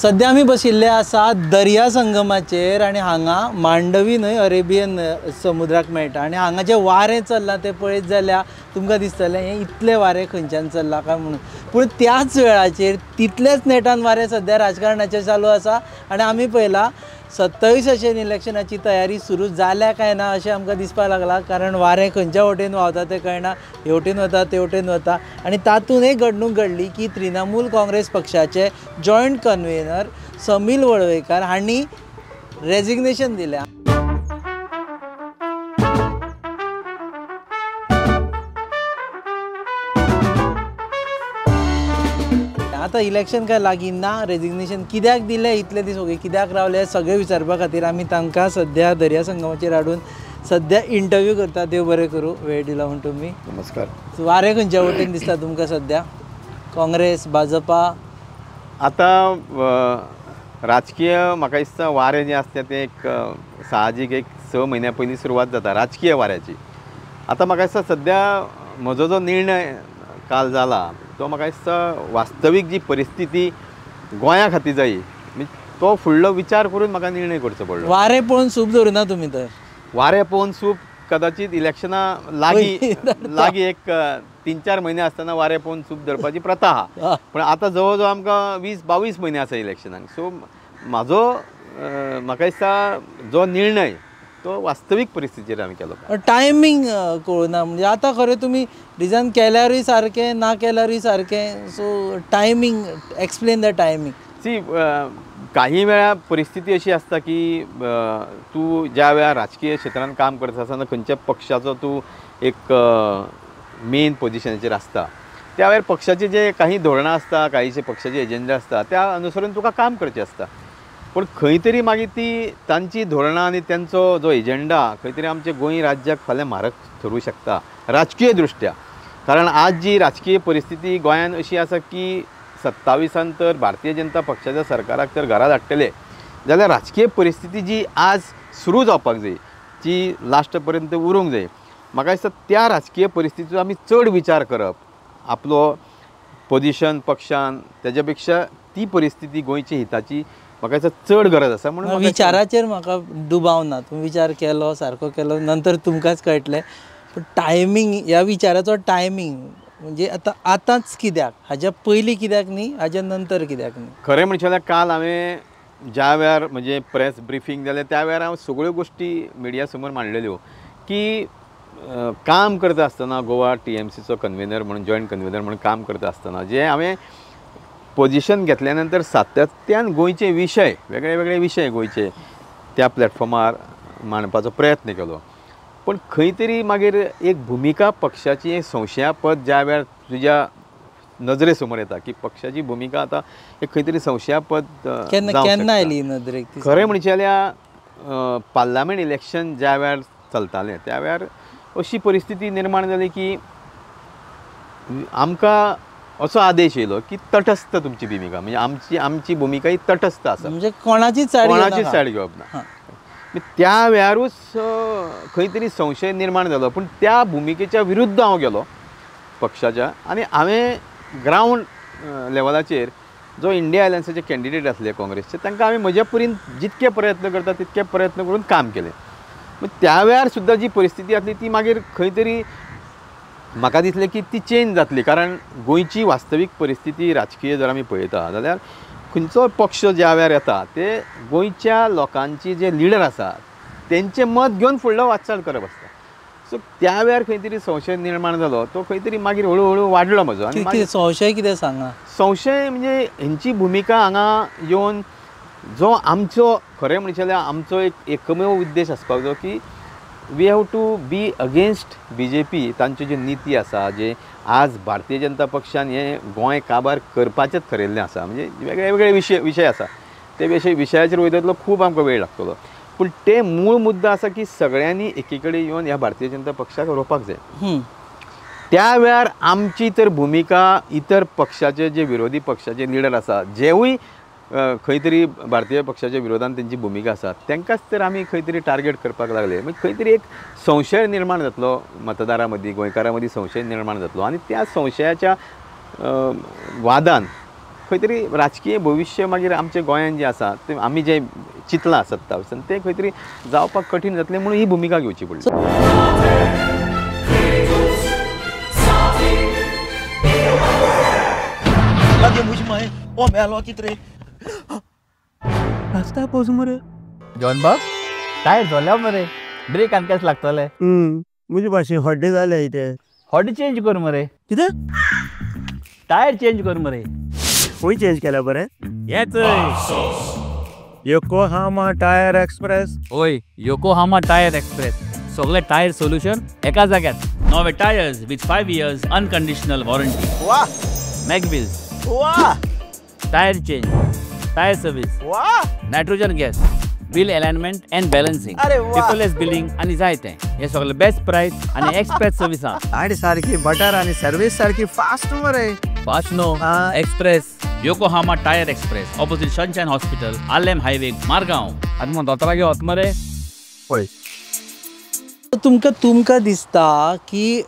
सध्या आमी बशिल्ले आसा दर्या संगमाचेर आनी हांगा मांडवी न्हय अरेबियन समुद्राक मेळटा आनी हांगा जे वारें चल्लां तें पळयत जाल्यार तुमकां दिसतलें हें इतलें वारें खंयच्यान चल्लां काय म्हणून, पूण त्याच वेळाचेर तितलेंच नेटान वारें सध्या राजकारणाचें चालू आसा आनी आमी पळयलां 27 इलेक्शनाची तयारी सुरू जाल्या काय ना अशें आमकां दिसपाक लागलां, कारण वारें खंयच्या वटेन व्हांवता तें कळना, हे वटेन वता ते वटेन वता आनी तातूंत एक घडणूक घडली की तृणमूल काँग्रेस पक्षाचे जॉयंट कन्व्हेनर समील वळवयकार हांणी रेजिग्नेशन दिलें. आतां इलेक्शन काय लागीं ना, रेजिग्नेशन कित्याक दिलें इतले दीस ओके कित्याक रावले सगळे विचारपा खातीर आमी तांकां सद्या दर्या संगमाचेर हाडून सद्या इंटरव्यू करता. देव बरें करूं, वेळ दिला म्हणून तुमी. नमस्कार. वारें खंयच्या वटेन दिसता तुमकां सद्या? काँग्रेस, भाजपा? आतां राजकीय म्हाका दिसता वारें जें आसता तें एक साहजीक एक 6 म्हयन्या पयलीं सुरवात जाता राजकीय वाऱ्याची. आतां म्हाका दिसता सद्या म्हजो जो निर्णय काल जाला तो म्हाका दिसता वास्तवीक जी परिस्थिती गोंया खातीर जायी तो फुडलो विचार करून म्हाका निर्णय करचो पडलो. वारें पळोवन सूप धरुना तुमी तर? वारें पळोवन सूप कदाचित इलेक्शनां लागीं एक 3-4 म्हयने आसतना वारें पळोवन सूप धरपाची प्रथा आहा, पण आतां जवळ जवळ आमकां 20-22 म्हयने आसा इलेक्शनाक. सो म्हाजो म्हाका दिसता जो निर्णय तो वास्तवीक परिस्थितीचेर आमी केलो. टायमींग कळना, म्हणजे आतां खरें तुमी रिजायन केल्यारूय सारकें ना केल्यारूय सारकें, so timing explain the timing. सी काही वेळा परिस्थिती अशी आसता की तूं ज्या वेळार राजकीय क्षेत्रांत काम करता आसतना खंयच्या पक्षाचो तूं एक मेन पोजिशनाचेर आसता त्या वेळार पक्षाचे जे काही धोरणां आसता, काहीचे पक्षाचे एजेंडा आसता त्या अनुसरून तुका काम करचें आसता. पण खंय तरी मागीर ती तांची धोरणां आनी त्यांचो जो एजेंडा खंय तरी आमचे गोंय राज्याक फाल्यां म्हारग ठरूं शकता राजकीय दृश्ट्या. कारण आज जी राजकीय परिस्थिती गोंयांत अशी आसा की 27 तर भारतीय जनता पक्षाच्या सरकाराक तर घरा धाडटले जाल्यार राजकीय परिस्थिती जी आज सुरू जावपाक जाय जी लास्ट पर्यंत उरूंक जाय, म्हाका दिसता त्या राजकीय परिस्थितीचो आमी चड विचार करप आपलो पोजिशन पक्षान तेज्या पेक्षा ती परिस्थिती गोंयची हिताची म्हाका दिसता चड गरज आसा. म्हणून विचाराचेर म्हाका दुबाव ना, तुमी विचार केलो सारको केलो नंतर तुमकांच कळटलें, पण टायमींग ह्या विचाराचो टायमींग म्हणजे आतांच कित्याक, हाज्या पयलीं कित्याक न्ही, हाज्या नंतर कित्याक न्ही? खरें म्हणचें जाल्यार काल हांवें ज्या वेळार म्हणजे प्रेस ब्रिफींग जालें त्या वेळार हांव सगळ्यो गोश्टी मिडिया समोर मांडलेल्यो की काम करता आसतना गोवा TMCचो कन्व्हेनर म्हणून जॉयंट कन्व्हेनर म्हणून काम करता आसतना जे हांवें पोजिशन घेतल्या नंतर सातत्यान गोंयचे विशय वेगळे वेगळे विशय गोंयचे त्या प्लॅटफॉर्मार मांडपाचो प्रयत्न केलो. पण खंय तरी मागीर एक भुमिका पक्षाची एक संशयापद ज्या वेळार तुज्या नजरे समोर येता की पक्षाची भुमिका आतां एक खंय तरी संशयापद केन्ना आयली नदरेक? खरें म्हणचें जाल्यार पार्लमेंट इलेक्शन ज्या वेळार चलतालें त्या वेळार अशी परिस्थिती निर्माण जाली की आमकां असो आदेश येयलो की तटस्थ तुमची भुमिका, म्हणजे आमची भुमिका ही तटस्थ आसा, म्हणजे कोणाचीच सायड घेवप ना. त्या वेळारूच खंय तरी संशय निर्माण जालो, पण त्या भुमिकेच्या विरुद्ध हांव गेलो पक्षाच्या आनी हांवें ग्रावंड लेवलाचेर जो इंडिया अलायन्साचे कॅन्डिडेट आसले काँग्रेसचे तांकां हांवें म्हज्या परीन जितके प्रयत्न करता तितके प्रयत्न करून काम केलें. त्या वेळार सुद्दां जी परिस्थिती आसली ती मागीर खंय तरी म्हाका दिसलें की ती चेंज जातली, कारण गोंयची वास्तवीक परिस्थिती राजकीय जर आमी पळयता जाल्यार खंयचो पक्ष ज्या वेळार येता ते गोंयच्या लोकांची जे लिडर आसा तेंचें मत घेवन फुडलो वाटचाल करप आसता. सो त्या वेळार खंय तरी संशय निर्माण जालो, तो खंय तरी मागीर हळू हळू वाडलो म्हजो. आनी संशय कितें सांगा? संशय म्हणजे हेंची भुमिका हांगा येवन जो आमचो खरें म्हणचें जाल्यार आमचो एकमेव उद्देश आसपाक जाय की we have to be against BJP. तांच्यो ज्यो नीती आसा जे आज भारतीय जनता पक्षान हे गोंय काबार करपाचेंच ठरयल्लें आसा, म्हणजे वेगळे वेगळे विशय आसा ते विशयाचेर वयतलो खूब आमकां वेळ लागतलो, पूण ते मूळ मुद्दा आसा की सगळ्यांनी एकी कडेन येवन ह्या भारतीय जनता पक्षाक रोवपाक जाय. त्या वेळार आमची तर भुमिका इतर पक्षाचे जे विरोधी पक्षाचे लिडर आसा जेवूय खंय तरी भारतीय पक्षाच्या विरोधान तेंची भुमिका आसा तांकांच तर आमी खंय तरी टार्गेट करपाक लागले. मागीर खंय तरी एक संशय निर्माण जातलो मतदारां मदीं गोंयकारां मदीं संशय निर्माण जातलो आनी त्या संशयाच्या वादान खंय तरी राजकीय भविश्य मागीर आमचे गोंयांत जें आसा तें आमी जें चिंतलां सत्ता वचून तें खंय तरी जावपाक कठीण जातलें म्हणून ही भुमिका घेवची पडली. रस्ता पोच मरे जॉन बाब टायर झाल्या मरे ब्रेक आनी केस लागतले. मुझे भाशेन हड्डे जाले इथे. हॉडी चेंज कर मरे. कितें टायर चेंज कर मरे. खंय चेंज केल्या बरें येच योकोहामा टायर एक्सप्रेस. ओय योकोहामा टायर एक्सप्रेस सगळे टायर सोल्यूशन एका जाग्यात. नवे tyres with 5 years unconditional warranty. वाह मॅगविल्स वाह टायर चेंज टायर सर्विस वाह nitrogen gas wheel alignment and balancing अरे वा. पेपरलेस बिलिंग आणि जायते हे सगळे बेस्ट प्राइस आणि एक्सप्रेस सर्विस आहा. गाडी सारखी बटर आणि सर्विस सारखी फास्ट मरे. Fast no express Yokohama tyre express opposite Sunshine Hospital Alem highway Margao. आनी मग दोतोरागे वच मरे. पळय तुमकां दिसता की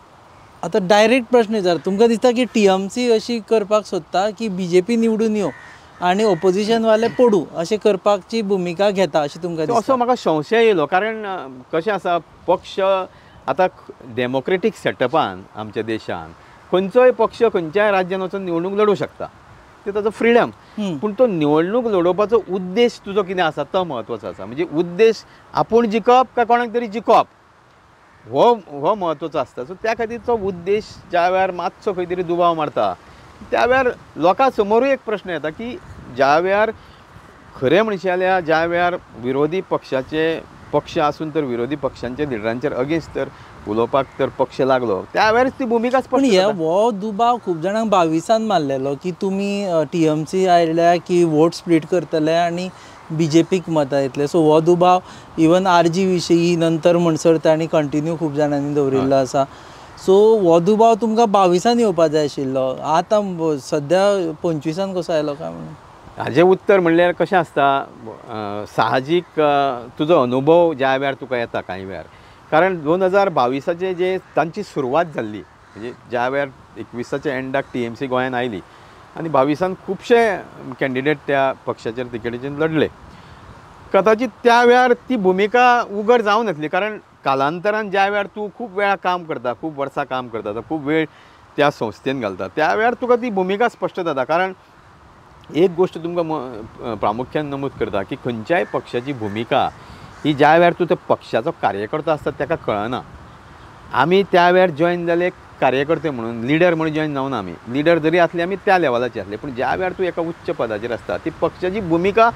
आतां डायरेक्ट प्रश्न विचार तुमकां दिसता की TMC अशी करपाक सोदता की BJP निवडून येवं आनी ऑपोजिशन वाले पडू अशें करपाची भुमिका घेता अशें तुमकां दिसता? असो म्हाका संशय येयलो कारण कशें आसा पक्ष आतां डेमोक्रेटीक सेटअपान आमच्या देशान खंयचोय पक्ष खंयच्याय राज्यान वचून निवडणूक लडोवंक शकता ते ताचो फ्रिडम. पूण तो निवडणूक लडोवपाचो उद्देश तुजो कितें आसा तो म्हत्वाचो आसा. म्हणजे उद्देश आपूण जिखप काय कोणाक तरी जिखप हो म्हत्वाचो आसता. सो त्या खातीर तो उद्देश ज्या वेळार मातसो खंय तरी दुबाव मारता त्या वेळार लोकां समोरूय एक प्रश्न येता की ज्या वेळार खरें म्हणचे जाल्यार ज्या वेळार विरोधी पक्षाचे पक्ष आसून तर विरोधी पक्षांच्या लिडरांचेर अगेन्स्ट तर उलोवपाक तर पक्ष लागलो त्या वेळार ती भुमिका पण स्पश्ट जाता. हो दुबाव खूब जाणांक 22 मारलेलो की तुमी TMC आयल्या की वोट स्प्लीट करतले आनी BJPक मतां येतले. सो हो दुबाव इवन RG विशीं नंतर म्हणसर तांणी कंटिन्यू खूब जाणांनी दवरिल्लो आसा. सो हो दुबाव तुमकां 22 येवपाक जाय आशिल्लो. आतां सद्या 25 कसो आयलो काय म्हणून? हाजें उत्तर म्हणल्यार कशें आसता साहजीक तुजो अनुभव ज्या वेळार तुका येता कांय वेळार कारण 2022 जे तांची सुरवात जाल्ली म्हणजे ज्या वेळार 21 एंडाक TMC गोंयान आयली आनी 22 खुबशे कॅन्डिडेट त्या पक्षाचेर तिकेटीचेर लढले. कदाचित त्या वेळार ती भुमिका उघड जावं नासली कारण कालांतरान ज्या वेळार तूं खूब वेळा काम करता खूब वर्सां काम करता खूब वेळ त्या संस्थेन घालता त्या वेळार तुका ती भुमिका स्पश्ट जाता. कारण एक गोष्ट तुमकां प्रामुख्यान नमूद करता की खंयच्याय पक्षाची भुमिका ही ज्या वेळार तूं त्या पक्षाचो कार्यकर्तो आसता ताका कळना. आमी त्या वेळार जॉयन जाले कार्यकर्ते म्हणून लिडर म्हणून जॉयन जावन आमी लिडर जरी आसले आमी त्या लेवलाचे आसले पूण ज्या वेळार तूं एका उच्च पदाचेर आसता ती पक्षाची भुमिका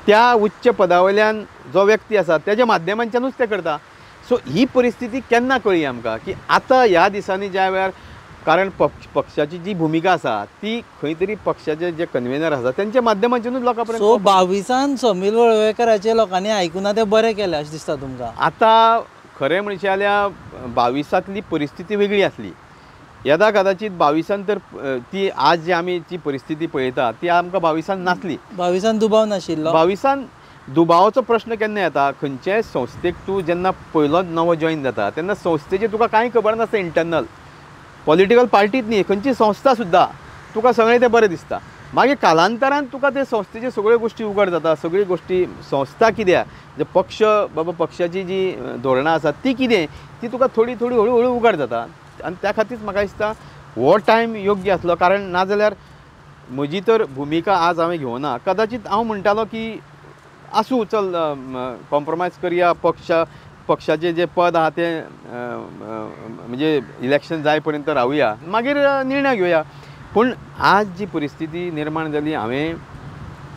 त्या उच्च पदा वयल्यान जो व्यक्ती आसा तेज्या माध्यमांच्यानूच ते करता. सो ही परिस्थिती केन्ना कळ्ळी आमकां की आतां ह्या दिसांनी ज्या वेळार कारण पक्षाची जी भुमिका आसा ती खंय तरी पक्षाचे जे कन्व्हेनर आसा त्यांच्या माध्यमांच्यानूच लोकां पर्यंत. सो 22 समीर वळवयकराचे लोकांनी आयकुना ते बरें केलें अशें दिसता तुमकां? आतां खरें म्हणचे जाल्यार 22 परिस्थिती वेगळी आसली. येदा कदाचित 22 तर ती आज जी आमी जी परिस्थिती पळयता ती आमकां 22 नासली. 22 दुबाव नाशिल्लो. 22 दुबावाचो प्रश्न केन्ना येता खंयच्याय संस्थेक तूं जेन्ना पयलोच नवो जॉयन जाता तेन्ना संस्थेची तुका कांय खबर नासता इंटरनल पॉलिटिकल पार्टीत न्ही खंयची संस्था सुद्दां तुका सगळें तें बरें दिसता. मागीर कालांतरान तुका ते संस्थेचे सगळ्यो गोश्टी उगड जाता. सगळी गोश्टी संस्था कित्याक जे पक्ष बाबा पक्षाची जी धोरणां आसात ती कितें ती तुका थोडी थोडी हळू हळू उगड जाता. आनी त्या खातीर म्हाका दिसता हो टायम योग्य आसलो कारण नाजाल्यार म्हजी तर भुमिका आज हांवें घेवना. कदाचित हांव म्हणटालो की आसूं चल कॉम्प्रोमायज करया पक्षाचे जे पद आहा ते म्हणजे इलेक्शन जाय पर्यंत रावया मागीर निर्णय घेवया. पूण आज जी परिस्थिती निर्माण जाली हांवें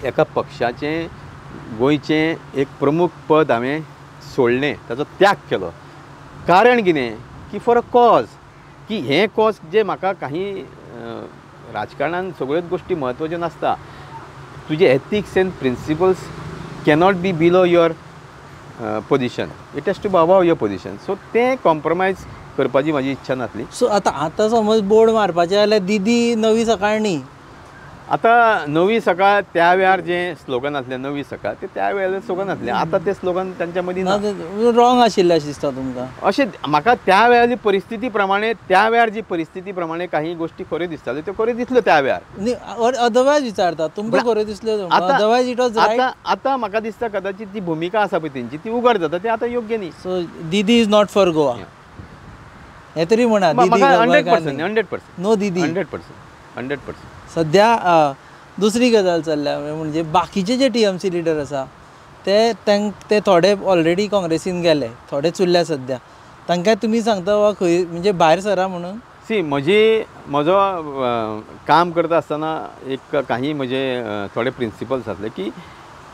एका पक्षाचें गोंयचें एक प्रमुख पद हांवें सोडलें ताचो त्याग केलो. कारण कितें की फॉर अ कॉज की हें कॉज जे म्हाका काही राजकारणान सगळ्योच गोश्टी म्हत्वाच्यो नासता. तुजे ethics and principles cannot be below your position it has to be above your position. So तें कॉम्प्रोमायज करपाची म्हाजी इच्छा नासली. सो आतां समज बोर्ड मारपाचें जाल्यार दिदी नवी सकाळ न्ही आता नवी सकाळ त्या वेळार जे स्लोगन आसलें नवी सकाळ ते त्या वेळेला स्लोगन आसलें आता ते स्लोगन त्यांच्या मदीं ना रॉंग आशिल्लें अशें दिसता तुमकां अशें म्हाका त्या वेळाची परिस्थिती प्रमाणे त्या वेळार जी परिस्थिती प्रमाणे काही गोष्टी खऱ्यो दिसताल्यो त्यो खऱ्यो दिसल्यो त्या वेळार अदरवायज विचारता तुमकां खऱ्यो दिसल्यो अदरवायज इट वॉज रायट आता म्हाका दिसता कदाचित जी भुमिका आसा पळय तेंची ती उघड जाता ती आतां योग्य न्ही सो दीदी इज नॉट फॉर गोवा हे तरी म्हणा दीदी 100% नो दीदी 100% सध्या दुसरी गजाल चल्ल्या म्हणजे बाकीचे जे TMC लिडर आसा ते थोडे ऑलरेडी काँग्रेसीन गेले थोडे चुरल्या सध्या तांकां तुमी सांगता वा खंय म्हणजे भायर सरा म्हणून सी म्हजो काम करता आसतना एक काही म्हजे थोडे प्रिंसिपल्स आसले की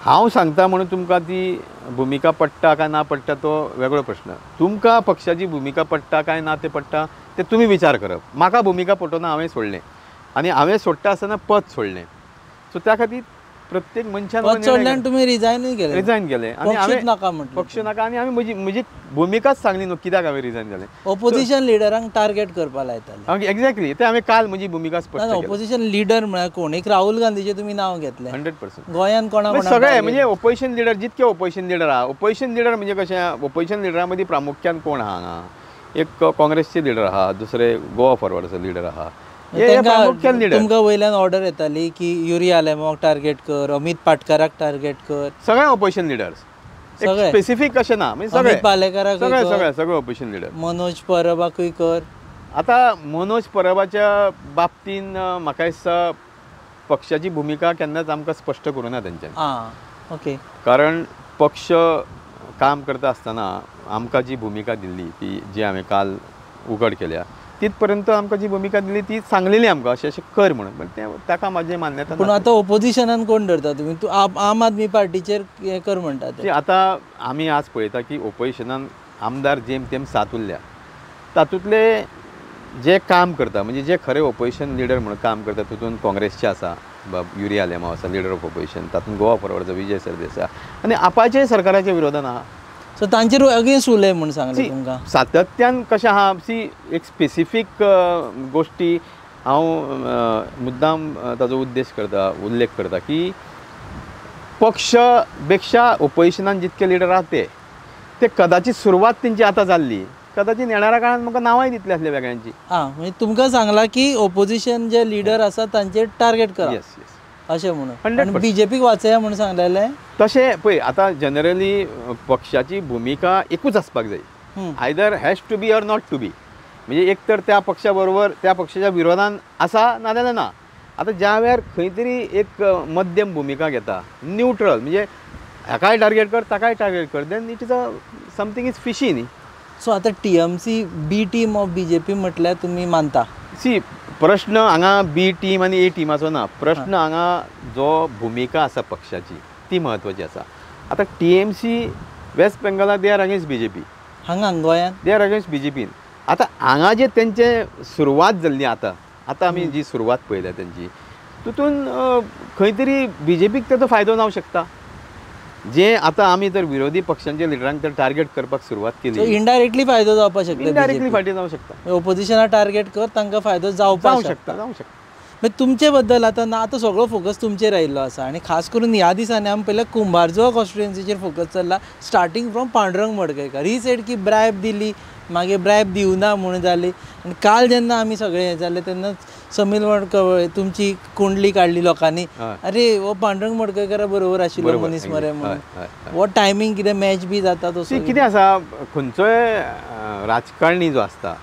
हांव सांगता म्हणून तुमकां ती भुमिका पडटा काय ना पडटा तो वेगळो प्रश्न तुमकां पक्षाची भुमिका पडटा काय ना ते पडटा ते तुमी विचार करप म्हाका भुमिका पटोवना हांवें सोडलें आनी हांवें सोडटा आसतना पद सोडलें सो त्या खातीर प्रत्येक मनशान पद सोडल्यान तुमी रिजायनूय केले रिजायन केलें आनी पक्षूच हांवें नाका म्हटलें पक्ष नाका आनी हांवें म्हजी भुमिकाच सांगली न्हू कित्याक हांवें रिजायन केलें ऑपोजिशन लिडरांक टार्गेट करपा लायताले एक्झॅक्टली ते हांवें काल म्हजी भुमिका स्पश्ट केली ऑपोजिशन लिडर म्हळ्यार कोण एक राहुल गांधीचे तुमी नांव घेतलें 100% गोंयान कोणा सगळे म्हणजे ऑपोजिशन लिडर जितके ऑपोजिशन लिडर आहा ऑपोजिशन लिडर म्हणजे कशें ऑपोजिशन लिडरा मदीं प्रामुख्यान कोण आहा हांगा एक काँग्रेसचे लिडर आहा दुसरे गोवा फॉरवर्डचो लिडर आहा तुमकां वयल्यान ऑर्डर येताली की युरी आलेमाक टार्गेट कर अमित पाटकाराक टार्गेट कर सगळे ऑपोजिशन लिडर्स सगळे स्पेसिफीक अशें ना म्हणजे सगळे अमित पालेकराक सगळे ऑपोजिशन लिडर मनोज परबाकूय कर आतां मनोज परबाच्या बाबतीन म्हाका दिसता पक्षाची भुमिका केन्नाच आमकां स्पश्ट करूं ना तेंच्यांनी आं ओके कारण पक्ष काम करता आसतना आमकां जी भुमिका दिल्ली ती जी हांवें काल उघड केल्या तितपर्यंत आमकां जी भुमिका दिली ती सांगलेली आमकां अशें अशें कर म्हणून पण ताका म्हाजें मान्यता पूण आतां ऑपोजिशनान कोण धरता तुमी तूं आम आदमी पार्टीचेर हें कर म्हणटा ते आतां आमी आज पळयता की ऑपोजिशनान आमदार जेम तेम 7 उरल्या तातूंतले जे काम करता म्हणजे जे खरे ऑपोजिशन लिडर म्हणून काम करता तितून काँग्रेसचे आसा युरी आलेमांव आसा लिडर ऑफ ऑपोजिशन तातूंत गोवा फॉरवर्डचो विजय सरदेसाय आनी आपाचे सरकाराच्या विरोधान आहा सो तांचेर अगेन्स्ट उलय म्हणून सांगलें तुमकां सातत्यान कशें आहा सी एक स्पेसिफीक गोश्टी हांव मुद्दाम ताजो उल्लेख करता की पक्ष पेक्षा ऑपोजिशनान जितके लिडर आहात ते कदाचित सुरवात तेंची आतां जाल्ली कदाचित येणाऱ्या काळात म्हाका नांवांय दितले आसले वेगळ्यांची म्हणजे तुमकां सांगलां की ऑपोजिशन जे लिडर आसा तांचेर टार्गेट करा येस येस अशें म्हणून BJPक वाचया म्हणून सांगलेलें तशें पळय आतां जनरली पक्षाची भुमिका एकूच आसपाक जाय either has to be or not to be म्हणजे एक तर त्या पक्षा बरोबर त्या पक्षाच्या विरोधान आसा नाजाल्यार ना आतां ज्या वेळार खंय तरी एक मध्यम भुमिका घेता न्यूट्रल म्हणजे हाकाय टार्गेट कर ताकाय टार्गेट कर then it is a something is fishy न्ही सो आतां TMC be team of BJP म्हटल्यार तुमी मानता सी प्रश्न हांगा बी टीम आनी ए टीमाचो ना प्रश्न हांगा जो भुमिका आसा पक्षाची ती म्हत्वाची आसा आतां TMC वेस्ट बेंगॉलाक दे आर अगेन्स्ट BJP हांगा गोंयान दे आर अगेन्स्ट BJP आतां हांगा जे तेंचे सुरवात जाल्ली आतां आमी जी सुरवात पळयल्या तेंची तितून खंय तरी BJPक तेजो फायदो जावंक शकता जे आतां आमी तर विरोधी पक्षांच्या लिडरांक तर टार्गेट करपाक सुरवात केली इनडायरेक्टली फायदो जावपाक शकता इनडायरेक्टली फायदो जावंक शकता ऑपोजिशनाक टार्गेट कर तांकां फायदो जावपाक शकता मागीर तुमचे बद्दल आतां सगळो फोकस तुमचेर आयिल्लो आसा आनी खास करून ह्या दिसांनी आमी पयल्या कुंभारजुवा कॉन्स्टिट्युएन्सीचेर फोकस चल्ला starting from Pandurang Madkaikar he said की ब्रायब दिली मागीर ब्रायब दिवना म्हणून जाली आनी काल जेन्ना आमी सगळे हें जालें तेन्ना समीर मडकय तुमची कुंडली काडली लोकांनी अरे हो पांडुरंग मडकयकारा बरोबर आशिल्लो मनीस मरे म्हणून हो टायमींग कितें मॅच बी जाता तसो कितें आसा खंयचोय राजकारणी जो आसता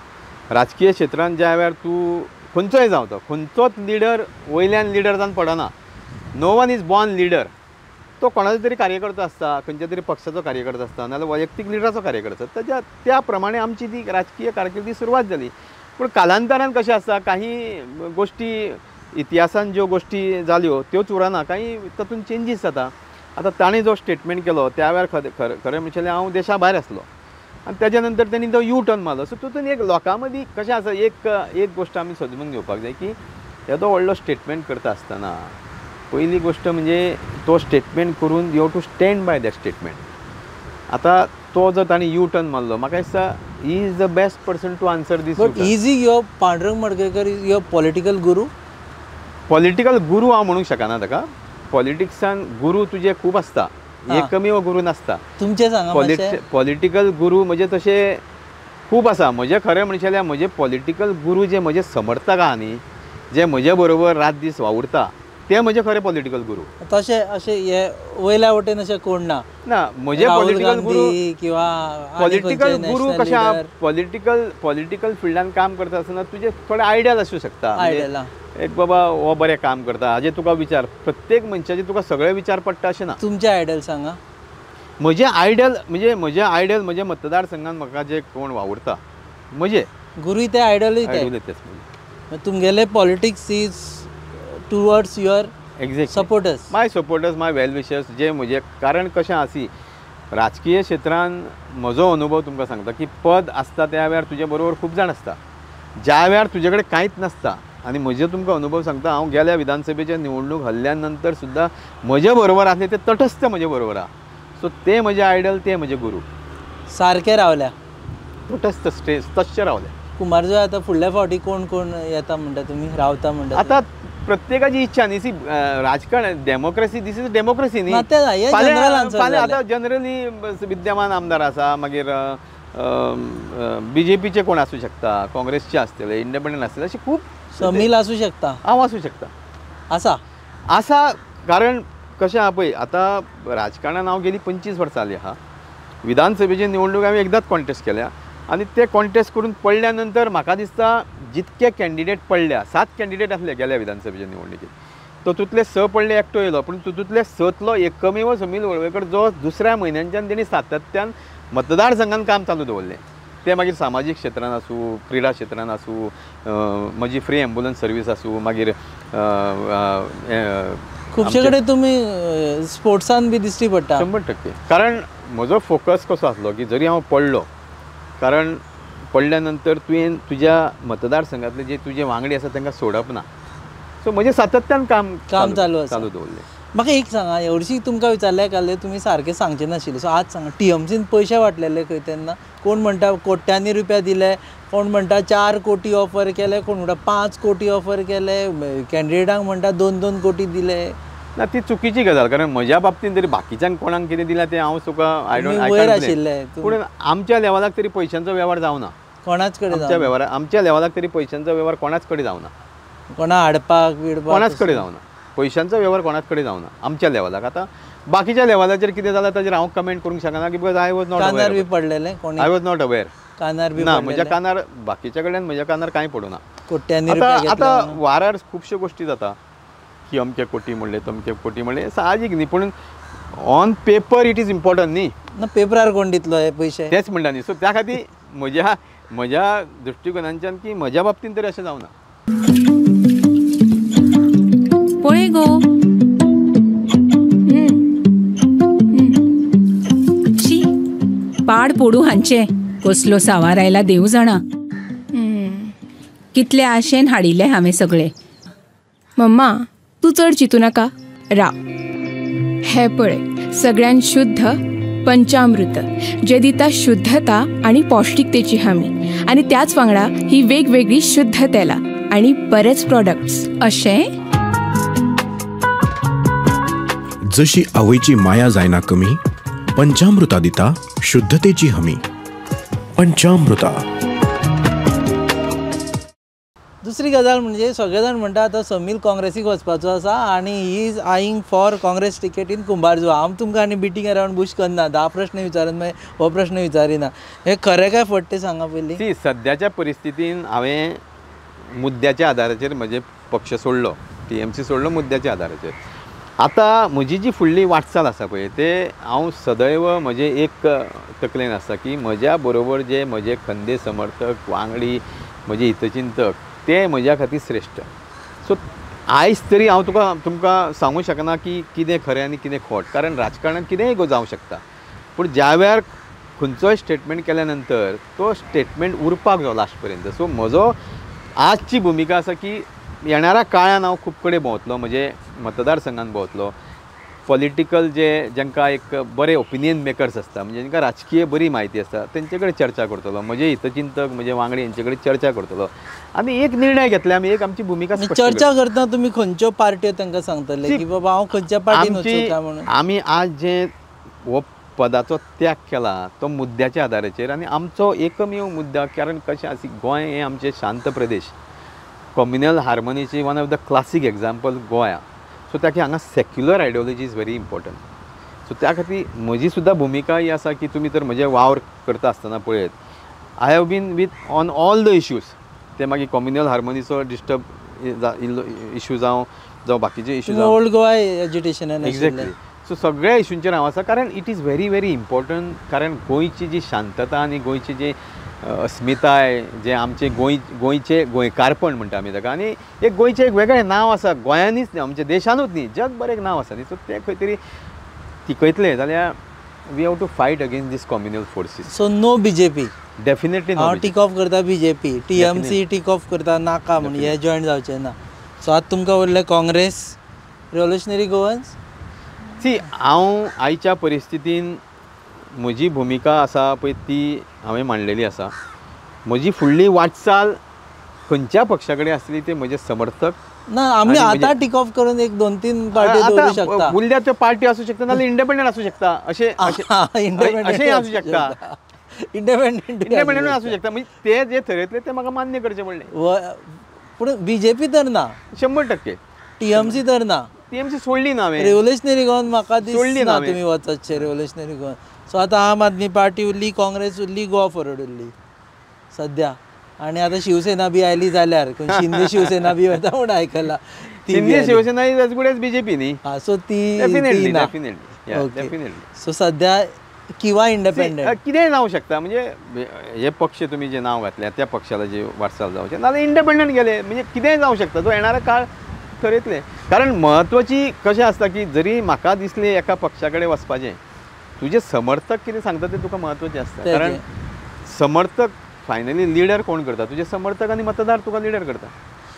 राजकीय क्षेत्रांत ज्या वेळार तूं खंयचोय जावं तो खंयचोच लिडर वयल्यान लिडर जावन पडना no one is born leader तो कोणाचो तरी कार्यकर्तो आसता खंयच्या तरी पक्षाचो कार्यकर्तो आसता नाजाल्यार वैयक्तीक लिडराचो कार्यकर्तो आसता त्या प्रमाणे आमची ती राजकीय कारकिर्दी सुरवात जाली पूण कालांतरान कशें आसता काही गोश्टी इतिहासान ज्यो गोश्टी जाल्यो त्योच उरना काही तातूंत चेंजीस जाता आतां ताणें जो स्टेटमेंट केलो त्या वेळार खरें म्हणचें हांव देशा भायर आसलो आनी तेज्या नंतर तेणी तो यू टर्न मारलो सो तितून एक लोकां मदीं कशें आसा एक गोश्ट आमी समजून घेवपाक जाय की येदो व्हडलो स्टेटमेंट करता आसतना पयली गोश्ट म्हणजे तो स्टेटमेंट करून you have to stand by that statement आतां तो जो ताणें यू टर्न मारलो म्हाका दिसता he is the best person to answer this but is your Pandurang Madkaikar is your political guru political guru हांव म्हणूंक शकना ताका. पॉलिटिक्सान गुरू तुजे खूब आसता, एकमेव गुरू नासता. तुमचे सांगा मातशें. पॉलिटिकल गुरू म्हणजे तशे खूब आसा. म्हजे खरें म्हणचें जाल्यार म्हजे पॉलिटिकल गुरू जे म्हजे समर्थक आहा न्ही, जे म्हजे बरोबर रात दीस वावुरता, ते म्हजे खरे पॉलिटिकल गुरू. तशें अशें हे वयल्या वटेन अशें कोण ना. म्हजे पॉलिटिकल गुरू किंवा पॉलिटिकल गुरू कशें आहा, पॉलिटिकल फिल्डान काम करता आसतना तुजे थोडे आयडियल आसूं शकता. आयडियला एक बाबा हो बरें काम करता हाजे तुका विचार, प्रत्येक मनशाचे तुका सगळे विचार पडटा अशें ना. तुमचे आयडियल सांगा. म्हजे आयडियल म्हजे मतदारसंघान म्हाका जे कोण वावुरता म्हजे गुरू ते आयडियलूय ते. आयडियलच तुमगेले politics is towards your exact supporters. My supporters, my well wishers, जे म्हजे कारण कशें आसी राजकीय क्षेत्रान म्हजो अनुभव तुमकां सांगता की पद आसता त्या वेळार तुजे बरोबर खूब जाण आसता, ज्या वेळार तुजे कडेन कांयच नासता. आनी म्हजे तुमकां अनुभव सांगता, हांव गेल्या विधानसभेचे निवडणूक हल्ल्या नंतर सुद्दां म्हजे बरोबर आसले ते तटस्थ म्हजे बरोबर आहा. सो ते म्हजे आयडल, ते म्हजे गुरू. सारके रावल्या तटस्थ तशे रावले. कुमारजुंय आतां फुडल्या फावटी कोण कोण येता म्हणटा तुमी, रावता म्हणटा? आतां प्रत्येकाची इच्छा न्ही. सी राजकारण डेमोक्रेसी, दीस इज डेमोक्रेसी न्ही. फाल्यां आतां जनरली विद्यमान आमदार आसा, मागीर BJPचे कोण आसूं शकता, काँग्रेसचे आसतले, इंडिपेंडंट आसतले, अशें खूब. समील आसूं शकता. हांव आसूं शकता. आसा कारण कशें आहा पळय, आतां राजकारणान हांव गेली 25 वर्सां जालीं आहा. विधानसभेची निवडणूक हांवें एकदांच कॉन्टेस्ट केल्या आनी ते कॉन्टेस्ट करून पडल्या नंतर म्हाका दिसता जितके कॅन्डिडेट पडल्या, 7 कॅन्डिडेट आसले गेल्या विधानसभेच्या निवडणुकीत, तातूंतले 6 पडले, एकटो येयलो. पूण तातूंतले 6तलो एकमेव समील वळवयकर जो दुसऱ्या म्हयन्यांच्यान तेणी सातत्यान मतदारसंघान काम चालू दवरलें. ते मागीर सामाजीक क्षेत्रान आसूं, क्रिडा क्षेत्रान आसूं, म्हजी फ्री एम्ब्युलन्स सर्वीस आसूं, मागीर खुबशे कडेन तुमी स्पोर्ट्सान बी दिश्टी पडटा. 100%. कारण म्हजो फोकस कसो आसलो की जरी हांव पडलो, कारण पडल्या नंतर तुवें तुज्या मतदारसंघातले जे तुजे वांगडी आसा तांकां सोडप ना. सो म्हजें सातत्यान काम चालू दवरलें. म्हाका एक सांगा, हे वर्शी तुमकां विचारले काले तुमी सारकें सांगचे नाशिल्ले. सो आज सांगा, TMCन पयशे वाटलेले खंय तेन्ना? कोण म्हणटा कोट्यांनी रुपया दिले, कोण म्हणटा 4 कोटी ऑफर केले, कोण म्हणटा 5 कोटी ऑफर केले, कॅन्डिडेटांक म्हणटा 2-2 कोटी दिले. ना, ती चुकीची गजाल. कारण म्हज्या बाबतींत तरी बाकीच्यांक कोणाक कितें दिलां तें हांव तुका वयर आशिल्ले. पूण आमच्या लेवलाक तरी पयशांचो वेव्हार जावना. कोणाच कडेन आमच्या लेवलाक तरी पयशांचो वेव्हार कोणाच कडेन जावना. कोणा हाडपाक बिडपाक कोणाच कडेन जावना. पयशांचो वेव्हार कोणाच कडेन जावना आमच्या लेवलाक. आतां बाकीच्या लेवलाचेर कितें जालां ताचेर हांव कमेंट करूंक शकना, की बिकॉज आय वॉज नॉट कानार बी पडलेले. I was not aware. कानार बी ना, म्हज्या कानार बाकीच्या कडल्यान म्हज्या कानार कांय पडूना. कोट्यांनी आतां वारार खुबश्यो गोश्टी जाता की अमके कोटी म्हणले, तमके कोटी म्हणले, साहजीक न्ही. पूण on paper it is important न्ही. ना, पेपरार कोण दितलो हे पयशे तेच म्हणटा न्ही. सो त्या खातीर म्हज्या दृश्टिकोनांच्यान की म्हज्या बाबतींत तरी अशें जावना. पळय गो, शी पाड पडू हांचे. कसलो सावार आयला देव जाणा. कितले आशेन हाडिल्ले हांवें सगळे. मम्मा, तू चड चिंतू नाका, राव. हे पळय, सगळ्यान शुद्ध पंचामृत, जे दिता शुद्धता आणि पौष्टिकतेची हमी. आणि त्याच वांगडा ही वेगवेगळी शुद्ध तेलां आणि बरेच प्रोडक्ट्स. अशें जशी आवयची माया जायना कमी, पंचामृता दिता शुद्धतेची हमी. पंचामृता. दुसरी गजाल म्हणजे सगळे जाण म्हणटा आतां समील काँग्रेसीक वचपाचो आसा आनी he is eyeing for Congress ticket in Kumbharjua. हांव तुमकां आनी बिटींग अरावंड बुश करना, 10 प्रश्न विचारन मागीर हो प्रश्न विचारिना. हे खरें काय फट तें सांगा पयलीं. सी, सद्याच्या परिस्थितीन हांवें मुद्द्याच्या आदाराचेर म्हजे पक्ष सोडलो, TMC सोडलो मुद्द्याच्या आदाराचेर. आतां म्हजी जी फुडली वाटचाल आसा पळय ते हांव सदैव म्हजे एक तकलेन आसता की म्हज्या बरोबर जे म्हजे खंदे समर्थक, वांगडी, म्हजे हितचिंतक, ते म्हज्या खातीर श्रेश्ठ. सो आयज तरी हांव तुमकां सांगूंक शकना की कितें खरें आनी कितें खोट. कारण राजकारणांत कितेंय जावंक शकता. पूण ज्या वेळार खंयचोय स्टेटमेंट केल्या नंतर तो स्टेटमेंट उरपाक जाय लास्ट पर्यंत. सो म्हजो आजची भुमिका आसा की येणाऱ्या काळान हांव खूब कडेन भोंवतलो, म्हजे मतदारसंघान भोंवतलो पॉलिटिकल जांकां एक बरे ओपिनियन मेकर्स आसता म्हणजे जांकां राजकीय बरी म्हायती आसता तेंचे कडेन चर्चा करतलो, म्हजे हितचिंतक म्हजे वांगडी हेंचे कडेन चर्चा करतलो. आमी एक निर्णय घेतले, आमी एक आमची भुमिका स्पश्ट चर्चा करता तुमी खंयच्यो पार्ट्यो तांकां सांगतले की बाबा हांव खंयच्या पार्टीन वचूं काय म्हणून? आमी आज जे हो पदाचो त्याग केला तो मुद्द्याच्या आदाराचेर आनी आमचो एकमेव मुद्दा, कारण कशें आसा गोंय हें आमचें शांत प्रदेश, कम्युनल हार्मोनीची one of the classic example गोंया. सो त्या हांगा secular ideology is very important. So त्या खातीर म्हजी सुद्दां भुमिका ही आसा की तुमी तर म्हजे वावर करता आसतना पळयत, I have been with on all the issues. ते मागीर कम्युनल हार्मोनीचो डिस्टर्ब इश्यू जावं बाकीचे इश्यू जावं ओल्ड गोवा एज्युटेशनान एक्झॅक्टली. सो सगळ्या इश्यूंचेर हांव आसा, कारण it is very very important. कारण गोंयची जी शांतता आनी गोंयची जी अस्मिताय, जे आमचे गोंयचे गोंयकारपण म्हणटा आमी ताका, आनी एक गोंयचें एक वेगळें नांव आसा गोंयांनीच न्ही, आमच्या देशानूच न्ही, जगभर एक नांव आसा न्ही. सो तें खंय तरी तिकयतलें जाल्यार we have to fight against these communal forces. So no BJP definitely हांव टीक ऑफ करता बीजेपी, TMC टीक ऑफ करता नाका म्हणून हे जॉयन जावचें ना. सो आतां तुमकां उरलें काँग्रेस, रिव्होल्युशनरी गोवन्स. सी हांव आयच्या परिस्थितीन म्हजी भुमिका आसा पळय ती हांवें मांडलेली आसा. म्हजी फुडली वाटचाल खंयच्या पक्षा कडेन आसली ते म्हजे समर्थक ना आमी आतां टीक ऑफ करून एक 2-3 पार्टी दवरूं शकता. उरल्या त्यो पार्टी आसूं शकता नाल्यार इंडिपेंडंट आसूं शकता, अशें अशें आसूं शकता, इंडिपेंडंट आसूं शकता. म्हणजे ते जे थरयतले ते म्हाका मान्य करचें पडलें. पूण बीजेपी तर ना, 100%. TMC तर ना, TMC सोडली ना हांवें. रिव्होल्युशनरी गोवन म्हाका सोडली दिसना ना तुमी वचतशे रिव्होल्युशनरी गोवन. सो आतां आम आदमी पार्टी उरली, काँग्रेस उरली, गोवा फॉरवर्ड उरली सद्या. आनी आतां शिवसेना बी आयली जाल्यार शिंदे शिवसेना बी वता म्हणून आयकलां. Shinde Shivsena is as good as BJP न्ही. सो ती डेफिनेटली. सो सद्या किंवा इंडिपेंडंट कितेंय जावं शकता. म्हणजे हे पक्ष तुमी जे नांव घातल्या त्या पक्षाला जे वाटचाल जावचें नाल्यार इंडिपेंडंट गेले, म्हणजे कितेंय जावं शकता. तो येणारा काळ थरयतले. कारण म्हत्वाची कशें आसता की जरी म्हाका दिसलें एका पक्षा कडेन वचपाचें, तुजे समर्थक कितें सांगता तें तुका म्हत्वाचें आसता. कारण समर्थक फायनली लिडर कोण करता, तुजे समर्थक आनी मतदार तुका लिडर करता.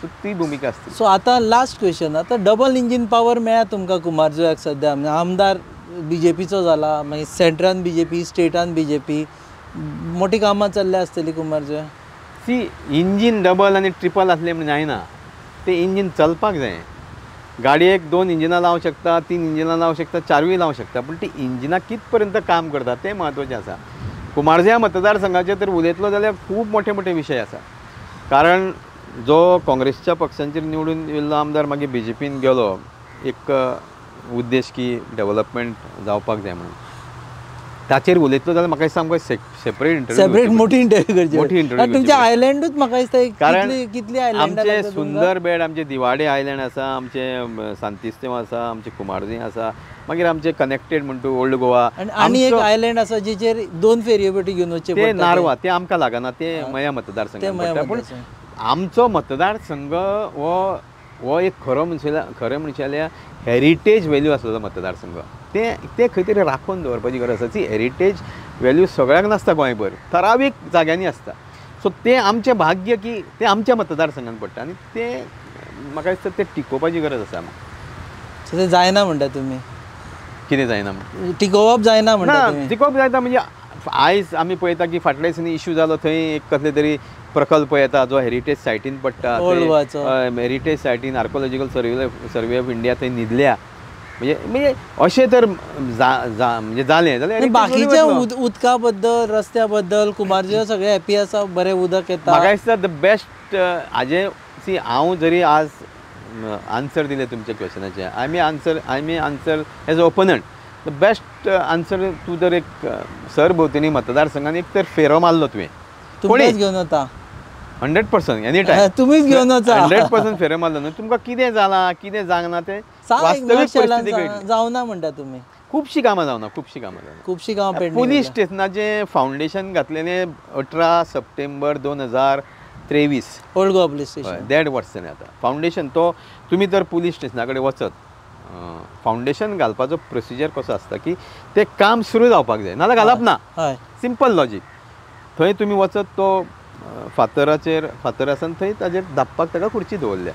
सो ती भुमिका आसता. सो आतां लास्ट क्वेश्चन, आतां डबल इंजीन पावर मेळ्ळा तुमकां कुमारजुव्याक सद्या. आमदार बीजेपीचो जाला, मागीर सेंट्रान बीजेपी, स्टेटान बीजेपी, मोठी कामां चल्ल्या आसतली कुमारजुव्या. सी इंजीन डबल आनी ट्रिपल आसलें म्हणजे जायना. तें इंजीन चलपाक जाय. गाडयेक 2 इंजिनां लावंक शकता, 3 इंजिनां लावंक शकता, 4य लावंक शकता, पूण ती इंजिनां कित पर्यंत काम करता तें म्हत्वाचें आसा. कुमारजुव्या मतदारसंघाचेर तर उलयतलो जाल्यार खूब मोठे मोठे विशय आसा. कारण जो काँग्रेसच्या पक्षांचेर निवडून येयल्लो आमदार मागीर BJPन गेलो, एक उद्देश की डेव्हलपमेंट जावपाक जाय म्हणून, ताचेर उलयतलो जाल्यार म्हाका दिसता आमकां सेपरेट मोठी इंटरव्यू तुमच्या आयलँडूच म्हाका दिसता. कारण कितली आयलँड आमचे सुंदर बेड, आमचे दिवाडे आयलँड आसा, आमचे सांतिस्तेव आसा, आमचे कुमारजुंय आसा, मागीर आमचे कनेक्टेड म्हणटू ओल्ड गोवा, आनी एक आयलँड आसा जेचेर 2 फेरयो बेटी घेवन वचचे ते नारवा. ते आमकां लागना, ते मया मतदारसंघात. पूण आमचो मतदारसंघ हो एक खरें म्हणचे हेरिटेज व्हॅल्यू आसलेलो मतदारसंघ. ते खंय तरी राखून दवरपाची गरज आसा. ती हेरिटेज व्हॅल्यू सगळ्याक नासता गोंयभर, ठरावीक जाग्यांनी आसता. सो ते आमचें भाग्य की ते आमच्या मतदारसंघान पडटा आनी ते म्हाका दिसता ते टिकोवपाची गरज आसा. सो ते जायना म्हणटा तुमी? कितें जायना टिकोवप जायना म्हणटा? टिकोवप जाता म्हणजे आयज आमी पळयता की फाटल्या दिसांनी इश्यू जालो, थंय एक कसले तरी प्रकल्प येता जो हेरिटेज सायटीन पडटा. हेरिटेज सायटीन आर्कोलॉजिकल सर्वे ऑफ इंडिया थंय न्हिदल्या. म्हणजे अशें तर म्हणजे जालें जाल्यार बाकीच्या उदका बद्दल, रस्त्या बद्दल कुमारजुव्या सगळे हॅपी आसा, बरें उदक येता. म्हाका दिसता द बेस्ट हाजें सी हांव जरी आज आन्सर दिलें तुमच्या क्वेश्चनाचें, I may answer as a opponent. The best answer तूं जर एक सरभोंवतणी मतदारसंघान एक तर फेरो मारलो तुवें, तुमीच घेवन वता 100% एनी टायम तुमीच घेवन वचा. 100% फेरो मारलो न्हू, तुमकां कितें जालां कितें जावना तें वास्तवीक परिस्थिती कळटली. जावना म्हणटा तुमी? खुबशीं कामां जावना, खुबशीं कामां पेंडींग. पुलीस स्टेशनाचें फावंडेशन घातलेलें 18 September 2023 Old Goa police station. देड वर्सां जालीं आतां. फावंडेशन तो तुमी जर पुलीस स्टेशना कडेन वचत, फावंडेशन घालपाचो प्रोसिजर कसो आसता की तें काम सुरू जावपाक जाय, नाल्यार घालप ना. Simple logic. थंय तुमी वचत, तो फातर आसन थंय ताजेर धापपाक ताका खुर्ची दवरल्या.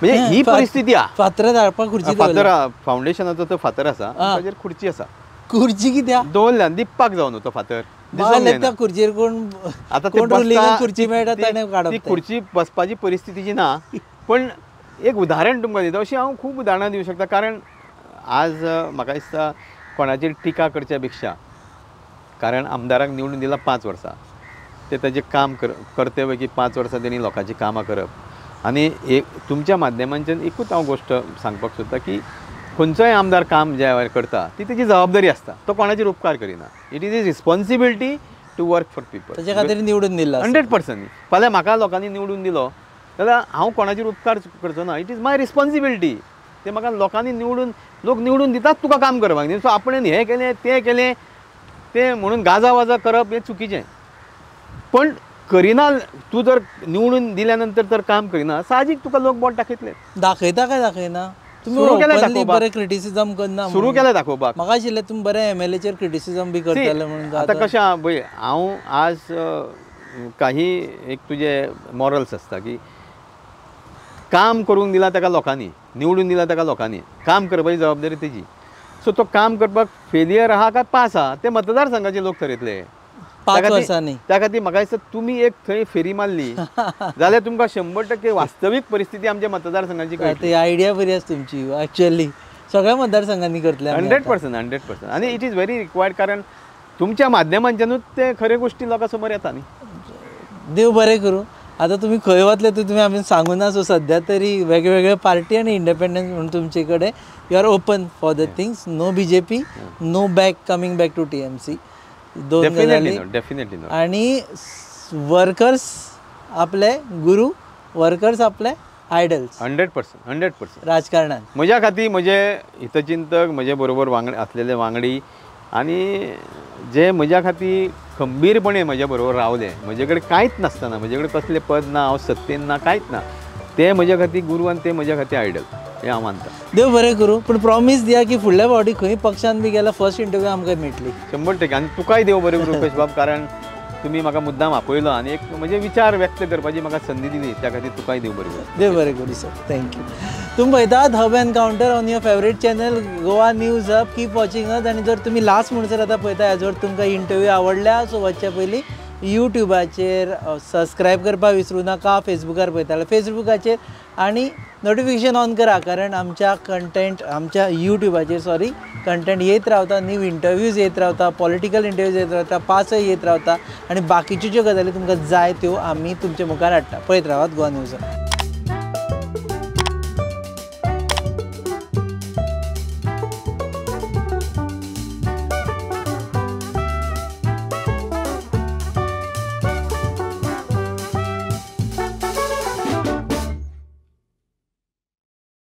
म्हणजे ही परिस्थिती आहा. फातर धाडपाक खुर्ची फातर फाउंडेशनाचो तो फातर आसा ताचेर खुर्ची आसा खुर्ची कित्या दवरल्या दिपपाक जावन तो फातर दिसूंक बाल जायना. त्या खुर्चेर कोण आतां ते कोण रुलिंगाक बसता- खुर्ची मेळटा ती- ताणें काडप ती तें. खुर्ची बसपाची परिस्थितीची ना पण एक उदाहरण तुमकां दिता अशी हांव खूब उदाहरणां दिवंक शकता कारण आज म्हाका दिसता कोणाचेर टिका करच्या पेक्षा कारण आमदाराक निवडून दिला 5 वर्सां ते ताजें काम कर्तव्य की 5 वर्सां तेणी लोकांची कामां करप आनी एक तुमच्या माध्यमांच्यान एकूच हांव गोश्ट सांगपाक सोदता की खंयचोय आमदार काम ज्या वेळार करता ती तेजी जबाबदारी आसता तो कोणाचेर उपकार करिना it is is responsibility to work for people ताचे खातीर निवडून दिला 100%. फाल्यां म्हाका लोकांनी निवडून दिलो जाल्यार हांव कोणाचेर उपकार करचो ना इट इज माय रिस्पॉन्सिबिलिटी ते म्हाका लोकांनी लोक निवडून दितात तुका काम करपाक न्ही सो आपणें हें केलें तें म्हणून गाजा वाजा करप हें चुकीचें पण करिना तूं जर निवडून दिल्या नंतर तर काम करिना साहजीक तुका लोक बोट दाखयतले दाखयता काय दाखयना सुरू केलें तुम्ही दाखोवपाक. बरें क्रिटिसिजम करना सुरू केलें दाखोवपाक म्हाका आशिल्लें तुमी बरें MLAचेर क्रिटिसिजम बी करताले म्हणून आता कशें आहा पळय हांव आज काही एक तुजे मॉरल्स आसता की काम करूंक दिला ताका लोकांनी निवडून दिला ताका लोकांनी काम करपाची जबाबदारी तेजी सो तो काम करपाक फेलियर आहा काय पास आहा ते मतदारसंघाचे लोक ठरयतले 5 वर्सांनी त्या खातीर म्हाका दिसता तुमी एक थंय फेरी मारली जाल्यार तुमकां 100% वास्तवीक परिस्थिती आमच्या मतदारसंघाची कळटली. ती आयडिया बरी आसा तुमची एक्चुअली सगळ्या मतदारसंघांनी करतले आमी आता. 100% आनी इट इज व्हेरी रिक्वायर्ड कारण तुमच्या माध्यमांच्यानूच ते खऱ्यो गोश्टी लोकां समोर येता न्ही. देव बरें करूं आतां तुमी खंय वतले ते तुमी आमी सांगूना सो सध्या तरी वेगवेगळे पार्टी आनी इंडिपेंडन्स म्हणून तुमचे कडेन you are open for the things no BJP no coming back to TMC दोन गजाली डेफिनेटली नो आणि वर्कर्स आपले गुरु वर्कर्स आपले आयडल्स 100% राजकारणात म्हज्या खातीर म्हजे हितचिंतक म्हजे बरोबर असलेले वांगडी आनी जे म्हज्या खातीर खंबीरपणे म्हज्या बरोबर रावले म्हजे कडेन कांयच नासतना म्हजे कडेन कसलें पद ना हांव सत्तेन ना कांयच ना ते म्हज्या खातीर गुरू आनी ते म्हज्या खातीर आयडल हें हांव मानता. देव बरें करूं पूण प्रॉमिस दिया की फुडल्या फावटी खंय पक्षान बी गेल्यार फर्स्ट इंटरव्यू आमकां मेळटली 100% आनी तुकाय देव बरें करूं कश बाब कारण तुमी म्हाका मुद्दाम आपयलो आनी एक म्हजे विचार व्यक्त करपाची म्हाका संदी दिली त्या खातीर तुकाय देव बरें करूं. देव बरें करूं सर थँक्यू. तुमी पळयतात hub encounter on your favourite channel Goa news hub keep watching us आनी जर तुमी लास्ट म्हणसर आतां पळयता जर तुमकां इंटरव्यू आवडल्या सो वचच्या पयलीं यूट्यूबाचेर सबस्क्रायब करपाक विसरूं नाका फेसबुकार पळयताले फेसबुकाचेर आनी नोटिफिकेशन ऑन करा कारण आमच्या कंटेंट आमच्या यूट्यूबाचेर कंटेंट येत रावता न्यू इंटरव्यूज येत रावता पॉलिटिकल इंटरव्यूज येत रावता पासय येत रावता आनी बाकीच्यो ज्यो गजाली तुमकां जाय त्यो आमी तुमच्या मुखार हाडटा पळयत रावात गोवा न्यूज.